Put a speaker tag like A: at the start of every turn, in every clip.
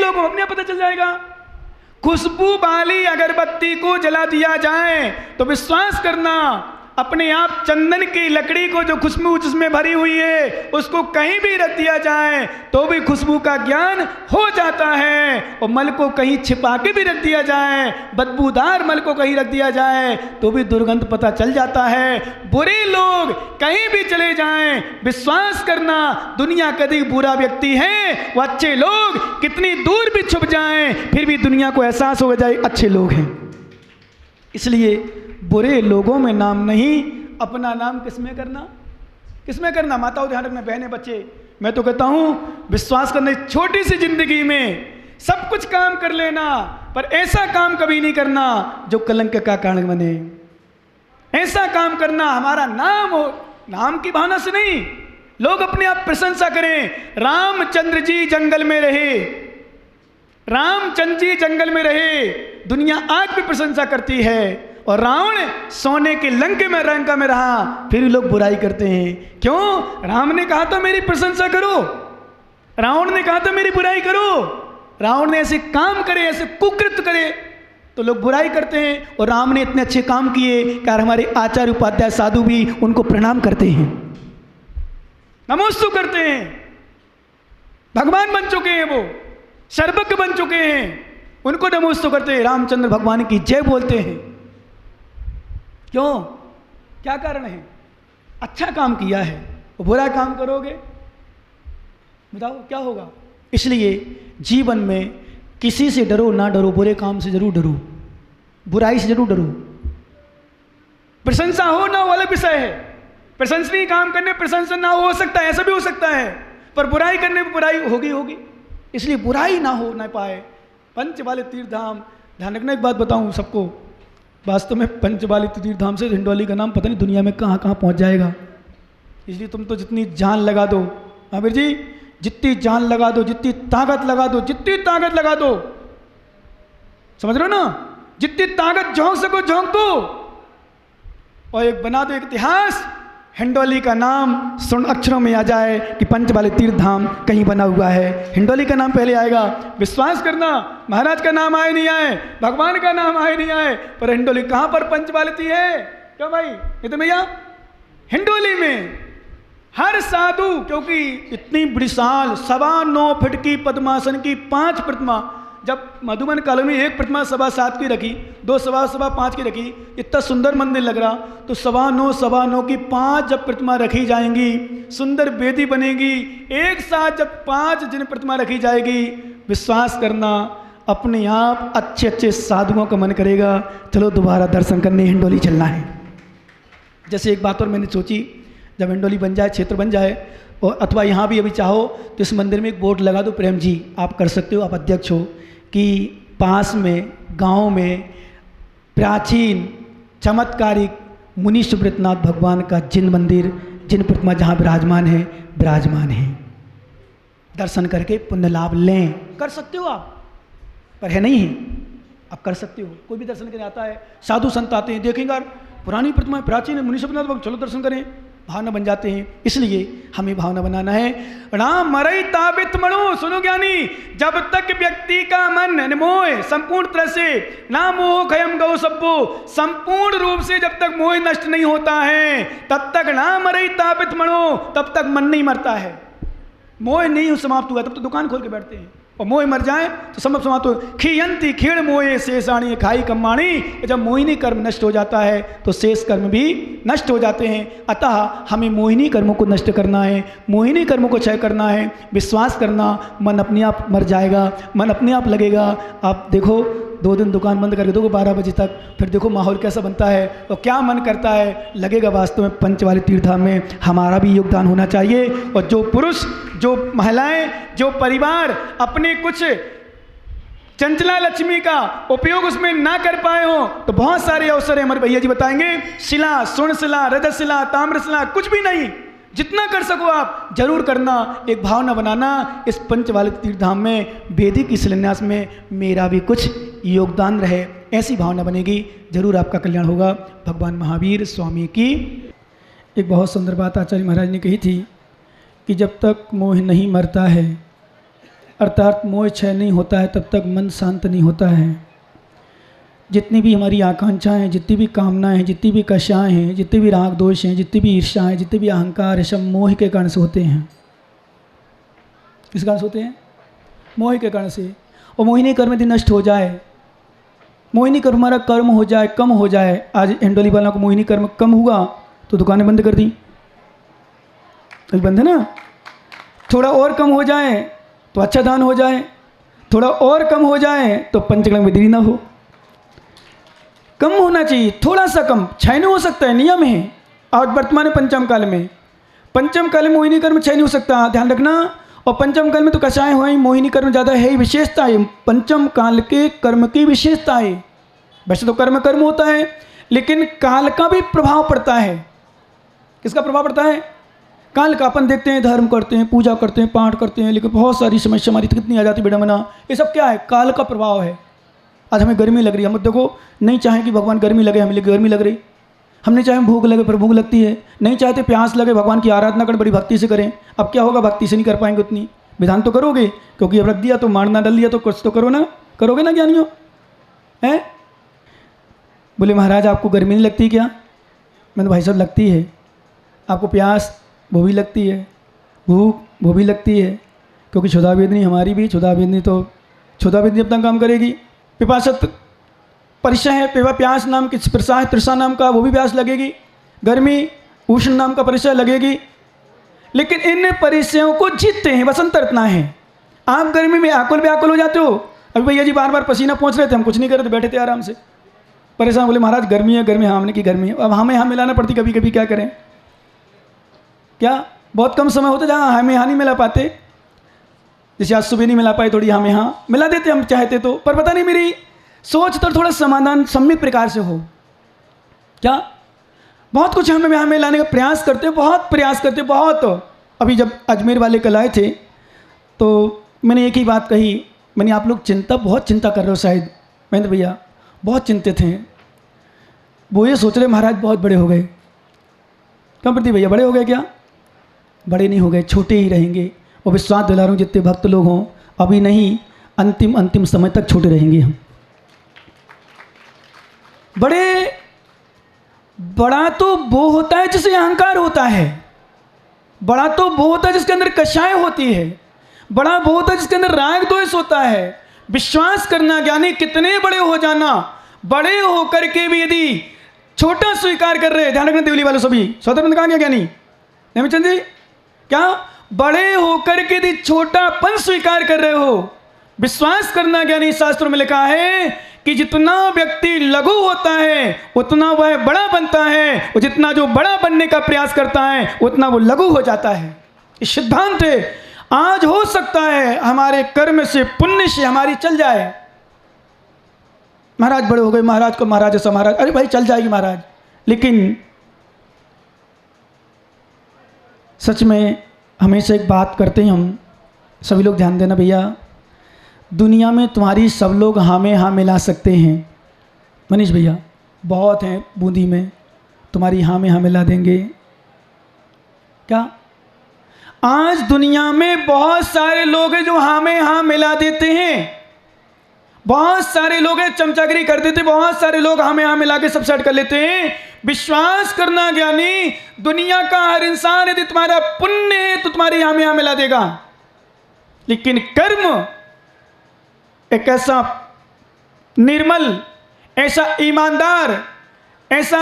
A: लोग हो, अपने आप पता चल जाएगा। खुशबू वाली अगरबत्ती को जला दिया जाए तो विश्वास करना अपने आप चंदन की लकड़ी को जो खुशबू जिसमें भरी हुई है उसको कहीं भी रख दिया जाए तो भी खुशबू का ज्ञान हो जाता है। और मल को कहीं छिपा के भी रख दिया जाए, बदबूदार मल को कहीं रख दिया जाए तो भी दुर्गंध पता चल जाता है। बुरे लोग कहीं भी चले जाएं, विश्वास करना दुनिया कभी बुरा व्यक्ति है, वो अच्छे लोग कितनी दूर भी छुप जाएं फिर भी दुनिया को एहसास हो जाए अच्छे लोग हैं। इसलिए बुरे लोगों में नाम नहीं, अपना नाम किसमें करना, किसमें करना। माताओं ध्यान रखना, बहनें बच्चे, मैं तो कहता हूं विश्वास करना, छोटी सी जिंदगी में सब कुछ काम कर लेना पर ऐसा काम कभी नहीं करना जो कलंक का कारण बने। ऐसा काम करना हमारा नाम हो, नाम की भावना से नहीं, लोग अपने आप प्रशंसा करें। रामचंद्र जी जंगल में रहे, रामचंद्र जी जंगल में रहे, दुनिया आज भी प्रशंसा करती है। और रावण सोने के लंके में रंका में रहा फिर भी लोग बुराई करते हैं। क्यों? राम ने कहा था मेरी प्रशंसा करो, रावण ने कहा था मेरी बुराई करो। रावण ने ऐसे काम करे, ऐसे कुकृत्य करे तो लोग बुराई करते हैं। और राम ने इतने अच्छे काम किए कि हमारे आचार्य उपाध्याय साधु भी उनको प्रणाम करते हैं, नमोस्तु करते हैं। भगवान बन चुके हैं, वो सर्वज्ञ बन चुके हैं, उनको नमोस्तु करते हैं, रामचंद्र भगवान की जय बोलते हैं। क्यों? क्या कारण है? अच्छा काम किया है, बुरा काम करोगे बताओ क्या होगा। इसलिए जीवन में किसी से डरो ना डरो, बुरे काम से जरूर डरो, बुराई से जरूर डरो। प्रशंसा हो ना हो अलग विषय है, प्रशंसनीय काम करने प्रशंसा ना हो सकता है, ऐसा भी हो सकता है, पर बुराई करने में बुराई होगी होगी, इसलिए बुराई ना हो ना पाए। पंच वाले तीर्थ धाम, ध्यान रखना, एक बात बताऊं सबको, वास्तव में पंच वाले तीर्थ धाम से हिंडौली का नाम पता नहीं दुनिया में कहाँ कहाँ पहुँच जाएगा। इसलिए तुम तो जितनी जान लगा दो, आमिर जी, जितनी जान लगा दो, जितनी ताकत लगा दो, जितनी ताकत लगा दो, समझ रहे हो ना, जितनी ताकत झोंक सको झोंक दो और एक बना दो एक इतिहास। हिंडौली का नाम स्वर्ण अक्षरों में आ जाए कि पंच वाले तीर्थ धाम कहीं बना हुआ है, हिंडौली का नाम पहले आएगा। विश्वास करना, महाराज का नाम आए नहीं आए, भगवान का नाम आए नहीं आए, पर हिंडौली कहाँ पर पंच वाली है? क्या भाई ये तो भैया हिंडौली में हर साधु, क्योंकि इतनी बड़ी साल 9.25 फीट की पद्मासन की 5 प्रतिमा, जब मधुबन कॉलोनी में 1 प्रतिमा 7.25 की रखी, 2 7.25 की रखी, इतना सुंदर मंदिर लग रहा, तो 9.25 की 5 जब प्रतिमा रखी जाएंगी, सुंदर वेदी बनेगी, एक साथ जब 5 जिन प्रतिमा रखी जाएगी, विश्वास करना अपने आप अच्छे अच्छे साधुओं का मन करेगा चलो दोबारा दर्शन करने हिंडौली चलना है। जैसे एक बात और मैंने सोची, जब हिंडौली बन जाए, क्षेत्र बन जाए, और अथवा यहाँ भी अभी चाहो तो इस मंदिर में एक बोर्ड लगा दो, प्रेम जी आप कर सकते हो, आप अध्यक्ष हो, कि पास में गांव में प्राचीन चमत्कारिक मुनि सुब्रतनाथ भगवान का जिन मंदिर, जिन प्रतिमा जहाँ विराजमान है, दर्शन करके पुण्य लाभ लें। कर सकते हो आप, पर है नहीं है, आप कर सकते हो। कोई भी दर्शन करने आता है, साधु संत आते हैं, देखेंगे पुरानी प्रतिमा प्राचीन मुनि सुब्रतनाथ भगवान, चलो दर्शन करें, भावना बन जाते हैं। इसलिए हमें भावना बनाना है। राम मरई ताबित मणो, सुनो ज्ञानी, जब तक व्यक्ति का मन मोह संपूर्ण तरह से ना मोह खयम गौ सब्बो, संपूर्ण रूप से जब तक मोह नष्ट नहीं होता है तब तक ना मरई ताबित मणो, तब तक मन नहीं मरता है। मोह नहीं समाप्त हुआ तब तो दुकान खोल के बैठते हैं, और मोह मर जाए तो समाप्त हो। खीयंती खीड़ मोहे शेषाणी खाई कम्माणी, जब मोहिनी कर्म नष्ट हो जाता है तो शेष कर्म भी नष्ट हो जाते हैं। अतः हमें मोहिनी कर्मों को नष्ट करना है, मोहिनी कर्मों को क्षय करना है। विश्वास करना, मन अपने आप मर जाएगा, मन अपने आप लगेगा। आप देखो 2 दिन दुकान बंद करके दो 12 बजे तक, फिर देखो माहौल कैसा बनता है और क्या मन करता है, लगेगा वास्तव में पंच वाले तीर्थ धाम में हमारा भी योगदान होना चाहिए। और जो पुरुष, जो महिलाएं, जो परिवार अपने कुछ चंचला लक्ष्मी का उपयोग उसमें ना कर पाए हो तो बहुत सारे अवसर है, हमारे भैया जी बताएंगे, शिला, स्वर्ण शिला, रजत शिला, ताम्र शिला, कुछ भी नहीं, जितना कर सको आप जरूर करना। एक भावना बनाना, इस पंच वाले तीर्थ धाम में वैदिक शिलान्यास में मेरा भी कुछ योगदान रहे, ऐसी भावना बनेगी, जरूर आपका कल्याण होगा। भगवान महावीर स्वामी की एक बहुत सुंदर बात आचार्य महाराज ने कही थी कि जब तक मोह नहीं मरता है अर्थात मोह क्षय नहीं होता है तब तक मन शांत नहीं होता है। जितनी भी हमारी आकांक्षाएं हैं, जितनी भी कामनाएं हैं, जितनी भी कषाएं हैं, जितने भी राग दोष हैं, जितनी भी ईर्ष्या हैं, जितने भी अहंकार है, सब मोह के कारण से होते हैं। किस कारण से होते हैं? मोह के कारण से। और मोहिनी कर्म यदि नष्ट हो जाए, मोहिनी कर्म हमारा कर्म हो जाए, कम हो जाए। आज हिंडोली वालों को मोहिनी कर्म कम हुआ तो दुकानें बंद कर दी, अभी बंद है ना। थोड़ा और कम हो जाए तो अच्छा दान हो जाए, थोड़ा और कम हो जाए तो पंचकर्म में देरी ना हो। कम होना चाहिए, थोड़ा सा कम, क्षय नहीं हो सकता है, नियम है। और वर्तमान पंचम काल में, पंचम काल में मोहिनी कर्म क्षय नहीं हो सकता, ध्यान रखना। और पंचम काल में तो कषाय हो ही, मोहिनी कर्म ज़्यादा है ही, विशेषता है पंचम काल के कर्म की विशेषता है। वैसे तो कर्म कर्म होता है, लेकिन काल का भी प्रभाव पड़ता है। किसका प्रभाव पड़ता है? काल का। अपन देखते हैं धर्म करते हैं, पूजा करते हैं, पाठ करते हैं, लेकिन बहुत सारी समस्या हमारी तो कितनी आ जाती है विडंबना। ये सब क्या है? काल का प्रभाव है। आज हमें गर्मी लग रही है, हम देखो नहीं चाहें कि भगवान गर्मी लगे, हमें गर्मी लग रही। हम नहीं चाहें भूख लगे पर भूख लगती है, नहीं चाहते प्यास लगे, भगवान की आराधना करें, बड़ी भक्ति से करें। अब क्या होगा? भक्ति से नहीं कर पाएंगे उतनी। विधान तो करोगे, क्योंकि अब रख दिया तो मारना डाल दिया तो कुछ तो करो ना, करोगे ना ज्ञानियों? हैं? बोले महाराज आपको गर्मी नहीं लगती क्या? मैंने भाई साहब लगती है। आपको प्यास वो भी लगती है, भूख वो भी लगती है, क्योंकि क्षुधा वेदनी हमारी भी, क्षुधा वेदनी तो क्षुधा वेदनी अपना काम करेगी। पिपासत परिचय है, प्यास नाम की प्रसा है, तृषा नाम का, वो भी प्यास लगेगी। गर्मी उष्ण नाम का परिचय लगेगी। लेकिन इन परिचयों को जीतते हैं, बसंत रत्ना है। आप गर्मी में आकुल व्याकुल हो जाते हो। अभी भैया जी बार बार पसीना पहुँच रहे थे, हम कुछ नहीं कर रहे थे, बैठे थे आराम से। परेशान, बोले महाराज गर्मी है, गर्मी। हाँ हमने की गर्मी है, अब हमें यहाँ मिलाना पड़ती कभी कभी, क्या करें? क्या बहुत कम समय होता जहाँ हमें यहाँ नहीं मिला पाते। जैसे आज सुबह नहीं मिला पाए, थोड़ी हमें यहाँ मिला देते हम चाहते तो। पर पता नहीं मेरी सोच तो थोड़ा समाधान सम्यक प्रकार से हो। क्या बहुत कुछ हमें यहाँ में लाने का प्रयास करते, बहुत प्रयास करते, बहुत। अभी जब अजमेर वाले कल आए थे तो मैंने एक ही बात कही, मैंने आप लोग बहुत चिंता कर रहे हो शायद। महेंद्र भैया बहुत चिंतित हैं, वो ये सोच रहे महाराज बहुत बड़े हो गए। क्यों प्रदीप भैया, बड़े हो गए क्या? बड़े नहीं हो गए, छोटे ही रहेंगे। और विश्वास दिला रहा हूँ जितने भक्त लोग हों, अभी नहीं अंतिम समय तक छोटे रहेंगे हम। बड़ा तो वो होता है जिसे अहंकार होता है, बड़ा तो वो होता है जिसके अंदर कषाय होती है, बड़ा वो होता है जिसके अंदर राग द्वेष होता है। विश्वास करना ज्ञानी, कितने बड़े हो जाना, बड़े होकर के भी यदि छोटा स्वीकार कर रहे हैं। ध्यान रखना देवली वालों सभी, स्वतंत्र कहा गया ज्ञानी हेमचंद जी, क्या बड़े होकर के यदि छोटापन स्वीकार कर रहे हो। विश्वास करना ज्ञानी, शास्त्रों में लिखा है कि जितना व्यक्ति लघु होता है उतना वह बड़ा बनता है, और जितना जो बड़ा बनने का प्रयास करता है उतना वो लघु हो जाता है। ये सिद्धांत है। आज हो सकता है हमारे कर्म से, पुण्य से हमारी चल जाए। महाराज बड़े हो गए, महाराज को महाराज ऐसा महाराज, अरे भाई चल जाएगी महाराज। लेकिन सच में हमेशा एक बात करते हैं हम सभी लोग, ध्यान देना भैया, दुनिया में तुम्हारी सब लोग हाँ में हाँ मिला सकते हैं। मनीष भैया बहुत हैं बूंदी में, तुम्हारी हाँ में हाँ मिला देंगे। क्या आज दुनिया में बहुत सारे लोग हैं जो हाँ में हाँ मिला देते हैं, बहुत सारे लोग हैं चमचागिरी कर देते, बहुत सारे लोग हाँ में हाँ मिला के सब सेट कर लेते हैं। विश्वास करना ज्ञानी, दुनिया का हर इंसान यदि तुम्हारा पुण्य है तो तुम्हारी हाँ में हाँ मिला देगा। लेकिन कर्म एक ऐसा निर्मल, ऐसा ईमानदार, ऐसा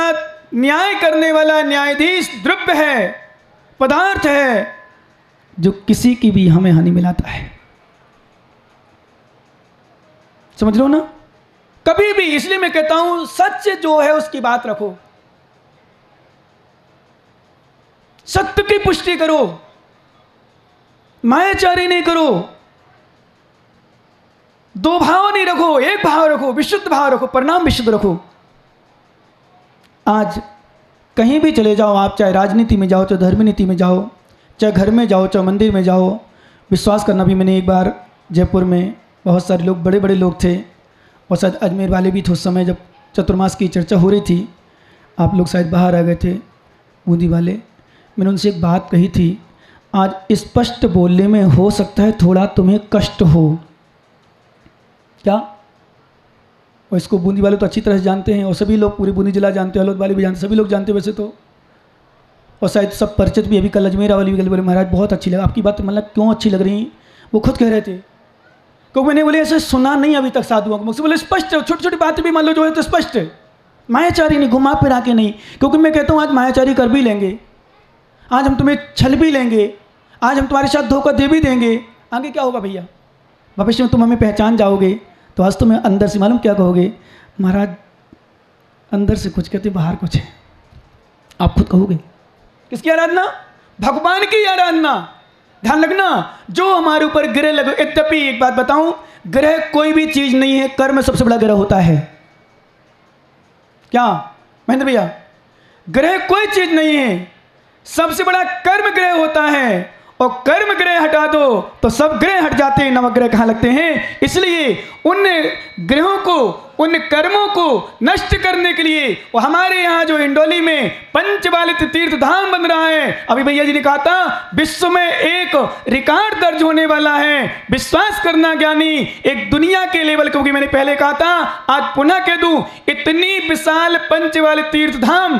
A: न्याय करने वाला न्यायाधीश द्रव्य है, पदार्थ है, जो किसी की भी हमें हानि मिलाता है। समझ लो ना, कभी भी। इसलिए मैं कहता हूं सच जो है उसकी बात रखो, सत्य की पुष्टि करो, मायाचारी नहीं करो, दो भाव नहीं रखो, एक भाव रखो, विशुद्ध भाव रखो, परिणाम विशुद्ध रखो। आज कहीं भी चले जाओ आप, चाहे राजनीति में जाओ, चाहे धर्म नीति में जाओ, चाहे घर में जाओ, चाहे मंदिर में जाओ, विश्वास करना भी। मैंने एक बार जयपुर में बहुत सारे लोग, बड़े बड़े लोग थे, और शायद अजमेर वाले भी थे उस समय जब चतुर्मास की चर्चा हो रही थी। आप लोग शायद बाहर आ गए थे बूंदी वाले। मैंने उनसे एक बात कही थी, आज स्पष्ट बोलने में हो सकता है थोड़ा तुम्हें कष्ट हो, क्या? और इसको बूंदी वाले तो अच्छी तरह से जानते हैं, और सभी लोग पूरी बूंदी जिला जानते हैं, हलौद वाले भी जानते हैं, सभी लोग जानते हैं वैसे तो, और शायद सब परिचित भी। अभी कल अजमेरा वाली भी बोले महाराज बहुत अच्छी लगा आपकी बात, मतलब क्यों अच्छी लग रही? वो खुद कह रहे थे, क्योंकि मैंने बोले ऐसे सुना नहीं अभी तक साधुओं को, मुझसे बोले स्पष्ट, छोटी छोटी बातें भी मान लो जो है तो स्पष्ट है, मायाचारी नहीं, घुमा फिरा के नहीं। क्योंकि मैं कहता हूँ आज मायाचारी कर भी लेंगे, आज हम तुम्हें छल भी लेंगे, आज हम तुम्हारे साथ धोखा दे भी देंगे, आगे क्या होगा भैया? भविष्य में तुम हमें पहचान जाओगे तो आज तुम्हें अंदर से मालूम क्या कहोगे? महाराज अंदर से कुछ कहते बाहर कुछ है, आप खुद कहोगे। किसकी आराधना? भगवान की आराधना। ध्यान रखना, जो हमारे ऊपर ग्रह लगे, यद्यपि एक बात बताऊं, ग्रह कोई भी चीज नहीं है, कर्म सबसे बड़ा ग्रह होता है। क्या महेंद्र भैया? ग्रह कोई चीज नहीं है, सबसे बड़ा कर्म ग्रह होता है, और कर्म ग्रह हटा दो तो सब ग्रह हट जाते हैं, नवग्रह कहाँ लगते हैं। इसलिए उन ग्रहों को, उन कर्मों को नष्ट करने के लिए वो हमारे यहाँ जो इंडोली में पंचवालित तीर्थ धाम बन रहा है, अभी भैया जी ने कहा था विश्व में एक रिकॉर्ड दर्ज होने वाला है। विश्वास करना ज्ञानी, एक दुनिया के लेवल, क्योंकि मैंने पहले कहा था आज पुनः कह दूं, इतनी विशाल पंचवालित तीर्थ धाम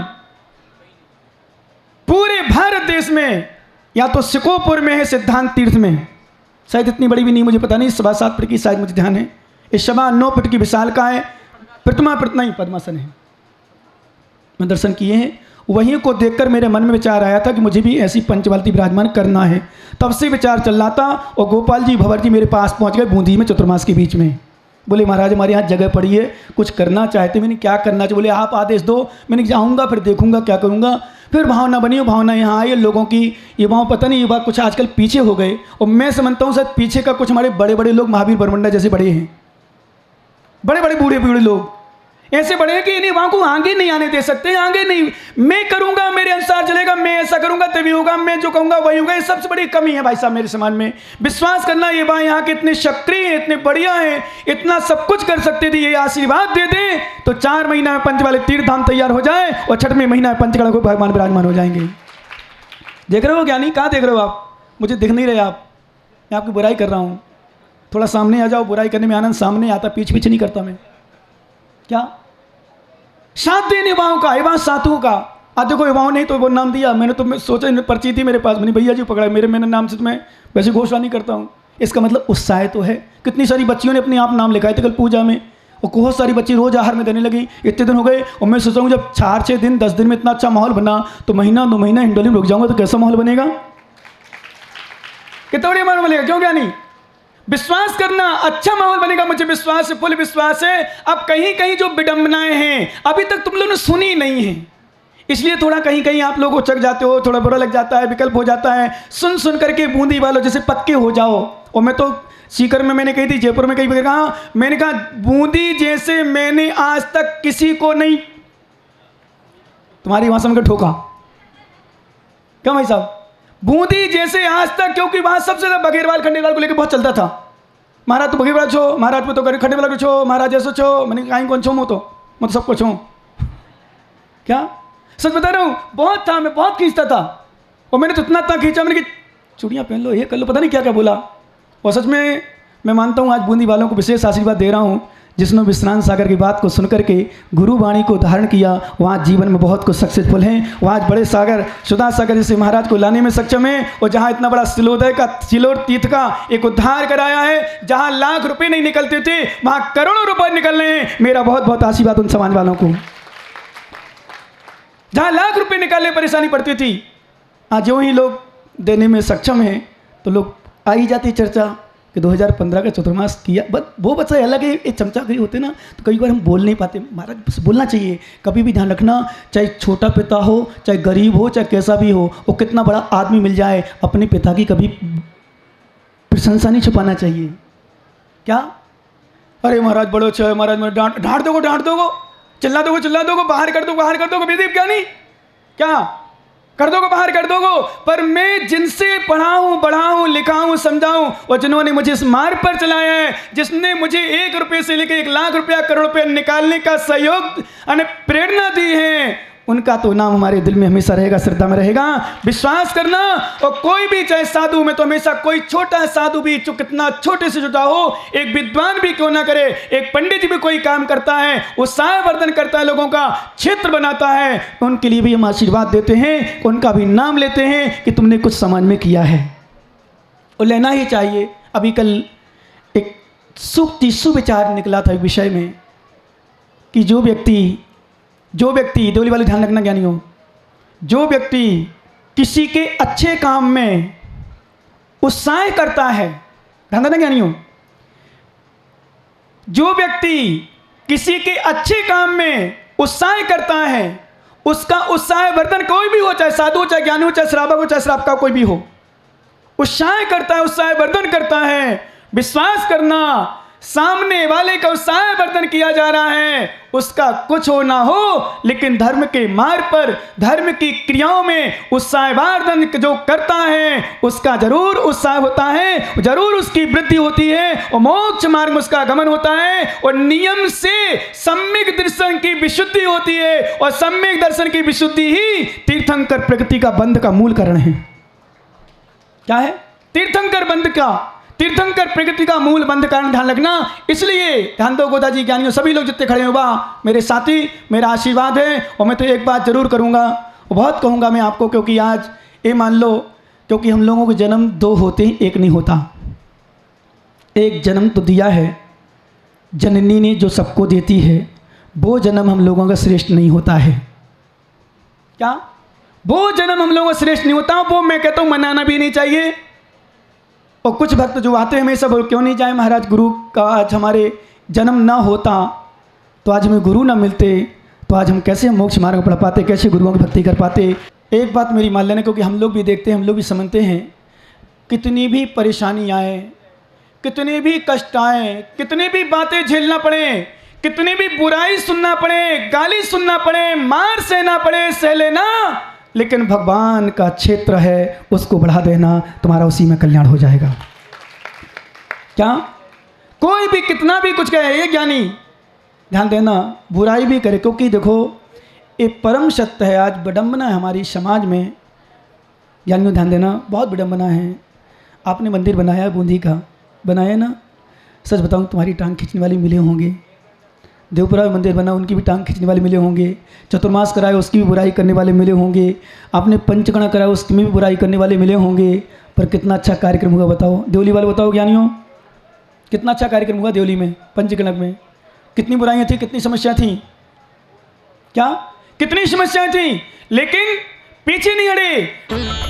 A: पूरे भारत देश में या तो सिकोपुर में है, सिद्धांत तीर्थ में, शायद इतनी बड़ी भी नहीं, मुझे पता नहीं, 7.25 फुट की शायद मुझे ध्यान है, इस 9.25 फुट की विशाल का है, नहीं पद्मासन है, मैं दर्शन किए हैं। वहीं को देखकर मेरे मन में विचार आया था कि मुझे भी ऐसी पंचवालिती विराजमान करना है, तब से विचार चल रहा था। और गोपाल जी भंवर जी मेरे पास पहुंच गए बूंदी में चतुर्मास के बीच में, बोले महाराज हमारे यहाँ जगह पड़ी है, कुछ करना चाहते। मैंने क्या करना चाहिए? बोले आप आदेश दो। मैंने जाऊँगा फिर देखूंगा क्या करूँगा। फिर भावना बनी, भावना यहाँ आई लोगों की, ये वहाँ पता नहीं, ये बात कुछ आजकल पीछे हो गए, और मैं समझता हूँ शायद पीछे का कुछ हमारे बड़े बड़े लोग, महावीर बरमुंडा जैसे बड़े हैं, बड़े बड़े बूढ़े बूढ़े लोग ऐसे बड़े हैं कि इन्हें वहाँ को आगे नहीं आने दे सकते, आगे नहीं, मैं करूँगा मेरे अनुसार चलेगा, मैं ऐसा करूँगा तभी होगा, मैं जो कहूँगा वही होगा। ये सबसे बड़ी कमी है भाई साहब मेरे समाज में। विश्वास करना, ये भाई यहाँ के इतने सक्रिय हैं, इतने बढ़िया हैं, इतना सब कुछ कर सकते थे, ये आशीर्वाद दे दें तो 4 महीना में पंच वाले तीर्थ धाम तैयार हो जाए, और 6वें महीना में पंचकड़ा को भगवान विराजमान हो जाएंगे। देख रहे हो क्या? नहीं, कहाँ देख रहे हो आप? मुझे दिख नहीं रहे आप, मैं आपकी बुराई कर रहा हूँ। थोड़ा सामने आ जाओ, बुराई करने में आनंद सामने आता, पीछे पीछे नहीं करता मैं। क्या साथ देने युवाओं का, युवा साधुओं का। आज देखो युवाओं नहीं तो वो नाम दिया, मैंने तो सोचा पर्ची थी मेरे पास, मैंने भैया जी पकड़ा, मेरे नाम से तो मैं वैसे घोषणा नहीं करता हूँ। इसका मतलब उत्साह तो है। कितनी सारी बच्चियों ने अपने आप नाम लिखाए थे कल पूजा में, और बहुत सारी बच्ची रोज आहार में देने लगी। इतने दिन हो गए, और मैं सोचा हूँ जब 4-6 दिन 10 दिन में इतना अच्छा माहौल बना, तो महीना 2 महीना हिंडोली में रुक जाऊँगा तो कैसा माहौल बनेगा, कितना बढ़िया माहौल बनेगा। क्यों क्या नहीं? विश्वास करना, अच्छा माहौल बनेगा, मुझे विश्वास है, फुल विश्वास है। अब कहीं कहीं जो विडंबनाएं हैं अभी तक तुम लोगों ने सुनी नहीं है, इसलिए थोड़ा कहीं कहीं आप लोग उचक जाते हो, थोड़ा बुरा लग जाता है, विकल्प हो जाता है। सुन करके बूंदी वालों जैसे पक्के हो जाओ। और मैं तो सीकर में मैंने कही थी, जयपुर में कहीं कहा, मैंने कहा बूंदी जैसे मैंने आज तक किसी को नहीं, तुम्हारी भाषा में ठोका क्या भाई साहब, बूंदी जैसे आज तक, क्योंकि वहां सबसे ज्यादा बघेरवाल खंडेलवाल को लेकर बहुत चलता था। महाराज तो बघेरवाल छो, महाराज पे तो खंडेलवाल को छो, महाराज जैसे छो, मैंने कहीं कौन छो, तो मैं तो सबको छो। क्या सच बता रहा हूँ, बहुत था, मैं बहुत खींचता था, और मैंने तो इतना खींचा, मैंने कि चूड़ियाँ पहन लो, ये कर लो, पता नहीं क्या क्या बोला। और सच में मैं मानता हूँ आज बूंदी वालों को विशेष आशीर्वाद दे रहा हूँ, जिसने विश्रांत सागर की बात को सुनकर के गुरु वाणी को धारण किया, वहाँ जीवन में बहुत कुछ सक्सेसफुल हैं। वहाँ आज बड़े सागर, सुधा सागर जैसे महाराज को लाने में सक्षम है, और जहाँ इतना बड़ा सिलोर तीर्थ का एक उद्धार कराया है, जहाँ लाख रुपए नहीं निकलते थे वहाँ करोड़ों रुपए निकल रहे हैं। मेरा बहुत बहुत आशीर्वाद उन समाज वालों को। जहाँ लाख रुपए निकालने परेशानी पड़ती थी, आज जो ही लोग देने में सक्षम हैं, तो लोग आ ही जाती चर्चा कि 2015 का चतुर्मास किया। बट वो बच्चा अलग है, एक चमचागिरी होते ना, तो कई बार हम बोल नहीं पाते। महाराज बोलना चाहिए, कभी भी ध्यान रखना, चाहे छोटा पिता हो, चाहे गरीब हो, चाहे कैसा भी हो, वो कितना बड़ा आदमी मिल जाए, अपने पिता की कभी प्रशंसा नहीं छुपाना चाहिए। क्या अरे महाराज बड़ो अच्छा, महाराज मैं डांट दोगो, चिल्ला दोगो, बाहर कर दोगो, बेदीप क्या नहीं, क्या कर दोगो, बाहर कर दोगो। पर मैं जिनसे पढ़ाऊं, बढ़ाऊं, लिखाऊं, समझाऊं, और जिन्होंने मुझे इस मार्ग पर चलाया है, जिसने मुझे 1 रुपये से लेकर 1 लाख रुपया, करोड़ रुपया निकालने का सहयोग प्रेरणा दी है, उनका तो नाम हमारे दिल में हमेशा रहेगा, श्रद्धा में रहेगा। विश्वास करना, और कोई भी चाहे साधु में तो हमेशा कोई छोटा साधु भी जो कितना छोटे से जुटा हो, एक विद्वान भी क्यों ना करे, एक पंडित जी भी कोई काम करता है, उत्साह वर्धन करता है, लोगों का क्षेत्र बनाता है, उनके लिए भी हम आशीर्वाद देते हैं, उनका भी नाम लेते हैं कि तुमने कुछ समाज में किया है, और लेना ही चाहिए। अभी कल एक सूक्ति सुविचार निकला था विषय में कि जो व्यक्ति देवली वाले ध्यान रखना ज्ञानियों, जो व्यक्ति किसी के अच्छे काम में उत्साह करता है, ध्यान देना ज्ञानियों, जो व्यक्ति किसी के अच्छे काम में उत्साह करता है, उसका उत्साह वर्धन कोई भी हो, चाहे साधु हो, चाहे ज्ञानी हो, चाहे श्रावक हो, चाहे श्रावक का कोई भी हो, उत्साह करता है, उत्साह वर्धन करता है। विश्वास करना, सामने वाले का उत्साह वर्धन किया जा रहा है, उसका कुछ हो ना हो, लेकिन धर्म के मार्ग पर, धर्म की क्रियाओं में उत्साह वर्धन जो करता है, उसका जरूर उत्साह होता है, जरूर उसकी वृद्धि होती है, और मोक्ष मार्ग में उसका गमन होता है, और नियम से सम्यक दर्शन की विशुद्धि होती है, और सम्यक दर्शन की विशुद्धि ही तीर्थंकर प्रकृति का बंध का मूल कारण है। क्या है? तीर्थंकर बंध का, तीर्थंकर प्रकृति का मूल बंध कारण ध्यान रखना। इसलिए ध्यान दो गोदा जी, ज्ञानियों, सभी लोग जितने खड़े हो, वाह मेरे साथी, मेरा आशीर्वाद है। और मैं तो एक बात जरूर करूँगा, बहुत कहूँगा मैं आपको, क्योंकि आज ये मान लो, क्योंकि हम लोगों को जन्म दो होते हैं, एक नहीं होता। एक जन्म तो दिया है जननी ने जो सबको देती है, वो जन्म हम लोगों का श्रेष्ठ नहीं होता है। क्या? वो जन्म हम लोगों का श्रेष्ठ नहीं होता, वो मैं कहता हूँ मनाना भी नहीं चाहिए। और कुछ भक्त जो आते हैं हमेशा बोल, क्यों नहीं जाए महाराज, गुरु का आज हमारे जन्म ना होता तो आज हमें गुरु ना मिलते, तो आज हम कैसे मोक्ष मार्ग पढ़ पाते, कैसे गुरुओं की भक्ति कर पाते। एक बात मेरी मान लेना, क्योंकि हम लोग भी देखते हैं, हम लोग भी समझते हैं, कितनी भी परेशानी आए, कितने भी कष्ट आए, कितनी भी बातें झेलना पड़े, कितनी भी बुराई सुनना पड़े, गाली सुनना पड़े, मार सहना पड़े, सह लेना, लेकिन भगवान का क्षेत्र है, उसको बढ़ा देना, तुम्हारा उसी में कल्याण हो जाएगा। क्या? कोई भी कितना भी कुछ कहे, ये ज्ञानी ध्यान देना, बुराई भी करे, क्योंकि देखो ये परम सत्य है। आज विडंबना है हमारी समाज में, ज्ञानियों ध्यान देना, बहुत विडंबना है। आपने मंदिर बनाया, बूंदी का बनाया ना, सच बताऊं तुम्हारी टांग खींचने वाले मिले होंगे। देवपुरा में मंदिर बना, उनकी भी टांग खींचने वाले मिले होंगे। चतुर्मास कराया, उसकी भी बुराई करने वाले मिले होंगे। आपने पंचगणा कराया, उसकी भी बुराई करने वाले मिले होंगे। पर कितना अच्छा कार्यक्रम हुआ बताओ, देवली वाले बताओ ज्ञानियों, कितना अच्छा कार्यक्रम हुआ देवली में, पंचगणक में। कितनी बुराइयाँ थी, कितनी समस्या थी, क्या कितनी समस्याएं थी, लेकिन पीछे नहीं हटे।